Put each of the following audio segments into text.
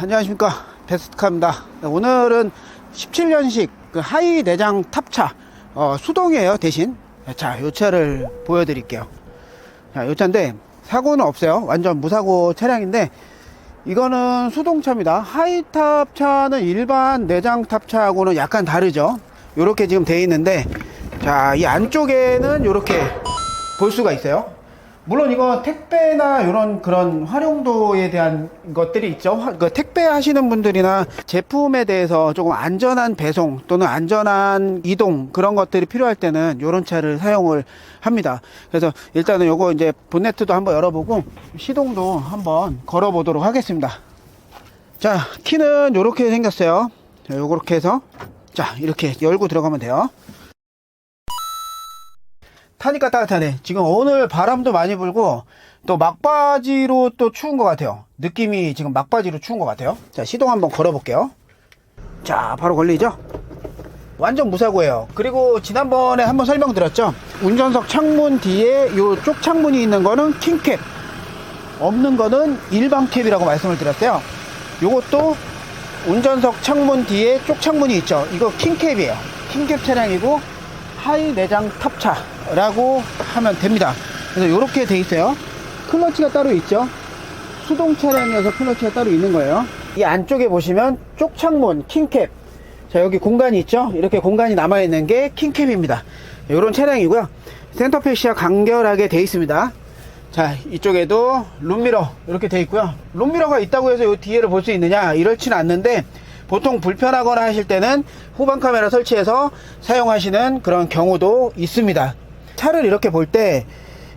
안녕하십니까, 베스트카입니다. 오늘은 17년식 그 하이 내장 탑차 수동이에요. 대신 자, 요 차를 보여드릴게요. 자, 요 차인데 사고는 없어요. 완전 무사고 차량인데 이거는 수동차입니다. 하이 탑차는 일반 내장 탑차하고는 약간 다르죠. 요렇게 지금 되어 있는데, 자, 이 안쪽에는 요렇게 볼 수가 있어요. 물론 이거 택배나 이런 그런 활용도에 대한 것들이 있죠. 그 택배 하시는 분들이나 제품에 대해서 조금 안전한 배송 또는 안전한 이동, 그런 것들이 필요할 때는 이런 차를 사용을 합니다. 그래서 일단은 요거 이제 본네트도 한번 열어보고 시동도 한번 걸어 보도록 하겠습니다. 자, 키는 요렇게 생겼어요. 자, 요렇게 해서 자, 이렇게 열고 들어가면 돼요. 타니까 따뜻하네. 지금 오늘 바람도 많이 불고 또 막바지로 또 추운 것 같아요. 느낌이 지금 막바지로 추운 것 같아요. 자, 시동 한번 걸어 볼게요. 자, 바로 걸리죠. 완전 무사고예요. 그리고 지난번에 한번 설명드렸죠. 운전석 창문 뒤에 요 쪽 창문이 있는 거는 킹캡, 없는 거는 일반 캡이라고 말씀을 드렸어요. 요것도 운전석 창문 뒤에 쪽 창문이 있죠. 이거 킹캡이에요. 킹캡 차량이고 하이 내장 탑차라고 하면 됩니다. 그래서 이렇게 돼 있어요. 클러치가 따로 있죠. 수동 차량이어서 클러치가 따로 있는 거예요. 이 안쪽에 보시면 쪽 창문 킹캡, 자, 여기 공간이 있죠. 이렇게 공간이 남아 있는 게 킹캡입니다. 이런 차량이고요. 센터페시아 간결하게 돼 있습니다. 자, 이쪽에도 룸미러 이렇게 돼 있고요. 룸미러가 있다고 해서 이 뒤에를 볼 수 있느냐, 이렇지는 않는데 보통 불편하거나 하실 때는 후방 카메라 설치해서 사용하시는 그런 경우도 있습니다. 차를 이렇게 볼 때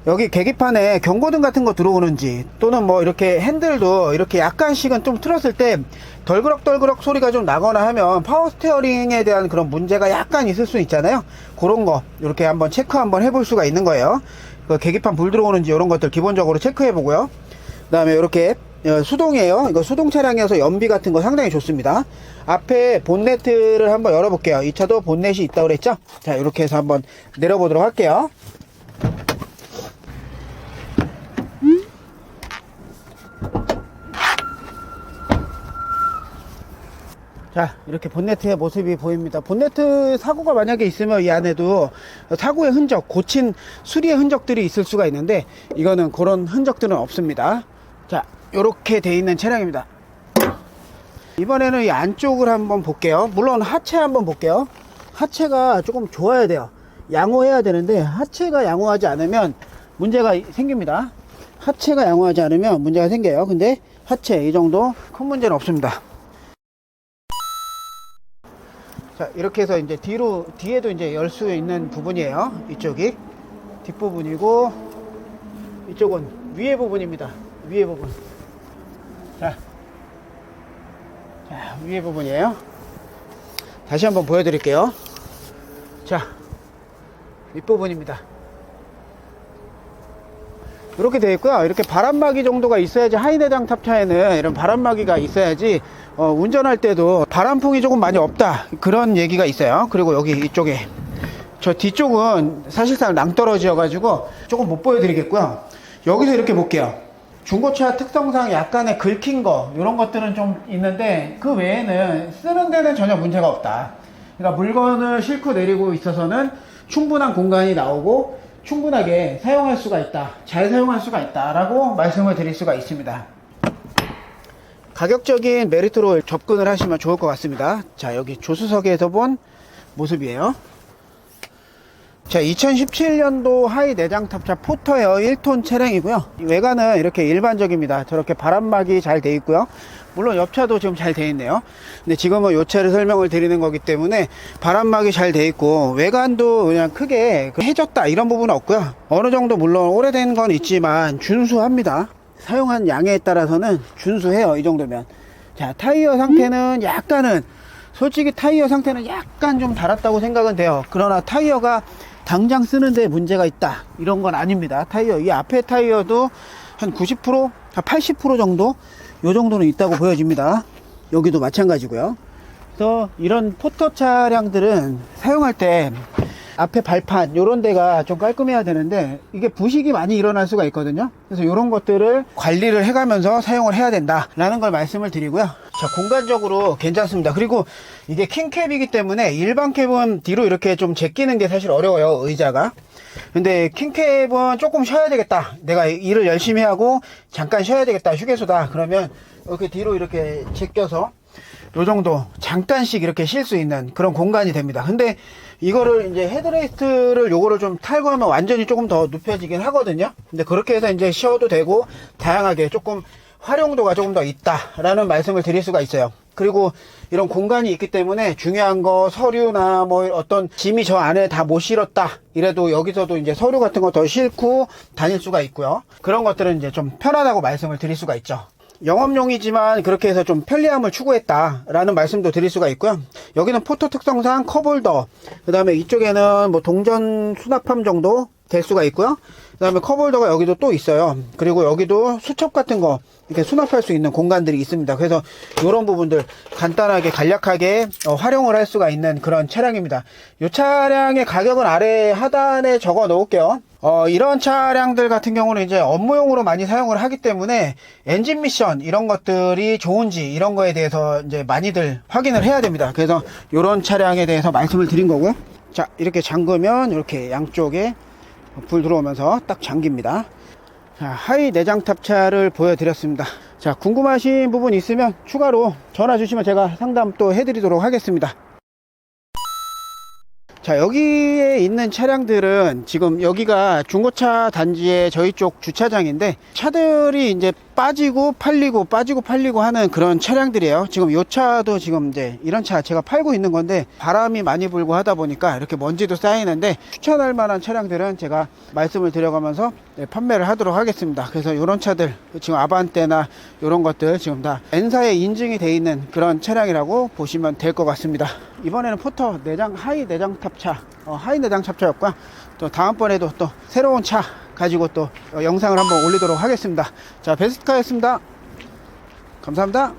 여기 계기판에 경고등 같은 거 들어오는지, 또는 뭐 이렇게 핸들도 이렇게 약간씩은 좀 틀었을 때 덜그럭덜그럭 소리가 좀 나거나 하면 파워 스티어링에 대한 그런 문제가 약간 있을 수 있잖아요. 그런 거 이렇게 한번 체크 한번 해볼 수가 있는 거예요. 그 계기판 불 들어오는지 이런 것들 기본적으로 체크해 보고요. 그 다음에 이렇게 수동이에요. 이거 수동 차량이어서 연비 같은 거 상당히 좋습니다. 앞에 본네트를 한번 열어볼게요. 이 차도 본넷이 있다고 그랬죠. 자, 이렇게 해서 한번 내려보도록 할게요. 자, 이렇게 본네트의 모습이 보입니다. 본네트 사고가 만약에 있으면 이 안에도 사고의 흔적, 고친 수리의 흔적들이 있을 수가 있는데 이거는 그런 흔적들은 없습니다. 자, 이렇게 돼 있는 차량입니다. 이번에는 이 안쪽을 한번 볼게요. 물론 하체 한번 볼게요. 하체가 조금 좋아야 돼요. 양호해야 되는데 하체가 양호하지 않으면 문제가 생깁니다. 하체가 양호하지 않으면 문제가 생겨요. 근데 하체 이 정도 큰 문제는 없습니다. 자, 이렇게 해서 이제 뒤에도 이제 열 수 있는 부분이에요. 이쪽이 뒷부분이고 이쪽은 위에 부분입니다. 위에 부분. 자, 위에 부분이에요. 다시 한번 보여드릴게요. 자, 윗부분입니다. 이렇게 되어 있고요. 이렇게 바람막이 정도가 있어야지, 하이 내장 탑차에는 이런 바람막이가 있어야지 운전할 때도 바람풍이 조금 많이 없다, 그런 얘기가 있어요. 그리고 여기 이쪽에, 저 뒤쪽은 사실상 낭떠러지여 가지고 조금 못 보여드리겠고요. 여기서 이렇게 볼게요. 중고차 특성상 약간의 긁힌 거, 이런 것들은 좀 있는데 그 외에는 쓰는 데는 전혀 문제가 없다. 그러니까 물건을 싣고 내리고 있어서는 충분한 공간이 나오고 충분하게 사용할 수가 있다, 잘 사용할 수가 있다 라고 말씀을 드릴 수가 있습니다. 가격적인 메리트로 접근을 하시면 좋을 것 같습니다. 자, 여기 조수석에서 본 모습이에요. 자, 2017년도 하이 내장 탑차 포터에어 1톤 차량이고요. 외관은 이렇게 일반적입니다. 저렇게 바람막이 잘 돼 있고요. 물론 옆차도 지금 잘 돼 있네요. 근데 지금은 요 차를 설명을 드리는 거기 때문에 바람막이 잘 돼 있고 외관도 그냥 크게 해졌다 이런 부분은 없고요. 어느 정도 물론 오래된 건 있지만 준수합니다. 사용한 양에 따라서는 준수해요. 이 정도면. 자, 타이어 상태는 약간은, 솔직히 타이어 상태는 약간 좀 닳았다고 생각은 돼요. 그러나 타이어가 당장 쓰는데 문제가 있다, 이런 건 아닙니다. 타이어, 이 앞에 타이어도 한 90%, 한 80% 정도, 요 정도는 있다고 보여집니다. 여기도 마찬가지고요. 그래서 이런 포터 차량들은 사용할 때 앞에 발판 요런 데가 좀 깔끔해야 되는데 이게 부식이 많이 일어날 수가 있거든요. 그래서 요런 것들을 관리를 해가면서 사용을 해야 된다 라는 걸 말씀을 드리고요. 자, 공간적으로 괜찮습니다. 그리고 이게 킹캡이기 때문에 일반 캡은 뒤로 이렇게 좀 제끼는 게 사실 어려워요, 의자가. 근데 킹캡은 조금 쉬어야 되겠다, 내가 일을 열심히 하고 잠깐 쉬어야 되겠다, 휴게소다, 그러면 이렇게 뒤로 이렇게 제껴서 요 정도 잠깐씩 이렇게 쉴 수 있는 그런 공간이 됩니다. 근데 이거를 이제 헤드레스트를 요거를 좀 탈거하면 완전히 조금 더 눕혀지긴 하거든요. 근데 그렇게 해서 이제 쉬어도 되고 다양하게 조금 활용도가 조금 더 있다라는 말씀을 드릴 수가 있어요. 그리고 이런 공간이 있기 때문에 중요한 거 서류나 뭐 어떤 짐이 저 안에 다 못 실었다 이래도 여기서도 이제 서류 같은 거 더 싣고 다닐 수가 있고요. 그런 것들은 이제 좀 편하다고 말씀을 드릴 수가 있죠. 영업용이지만 그렇게 해서 좀 편리함을 추구했다 라는 말씀도 드릴 수가 있고요. 여기는 포터 특성상 컵홀더, 그 다음에 이쪽에는 뭐 동전 수납함 정도 될 수가 있고요. 그 다음에 컵홀더가 여기도 또 있어요. 그리고 여기도 수첩 같은 거 이렇게 수납할 수 있는 공간들이 있습니다. 그래서 이런 부분들 간단하게 간략하게 활용을 할 수가 있는 그런 차량입니다. 이 차량의 가격은 아래 하단에 적어 놓을게요. 이런 차량들 같은 경우는 이제 업무용으로 많이 사용을 하기 때문에 엔진 미션 이런 것들이 좋은지 이런 거에 대해서 이제 많이들 확인을 해야 됩니다. 그래서 이런 차량에 대해서 말씀을 드린 거고요. 자, 이렇게 잠그면 이렇게 양쪽에 불 들어오면서 딱 잠깁니다. 자, 하이 내장 탑차를 보여드렸습니다. 자, 궁금하신 부분 있으면 추가로 전화 주시면 제가 상담 또 해드리도록 하겠습니다. 자, 여기에 있는 차량들은 지금 여기가 중고차 단지의 저희 쪽 주차장인데 차들이 이제 빠지고 팔리고 하는 그런 차량들이에요. 지금 이 차도 지금 이제 이런 차 제가 팔고 있는 건데 바람이 많이 불고 하다 보니까 이렇게 먼지도 쌓이는데 추천할 만한 차량들은 제가 말씀을 드려가면서 판매를 하도록 하겠습니다. 그래서 이런 차들 지금 아반떼나 이런 것들 지금 다 N사에 인증이 돼 있는 그런 차량이라고 보시면 될 것 같습니다. 이번에는 포터 내장 하이 내장 탑차 하이 내장 탑차였고요. 또 다음번에도 또 새로운 차 가지고 또 영상을 한번 올리도록 하겠습니다. 자, 베스트카였습니다. 감사합니다.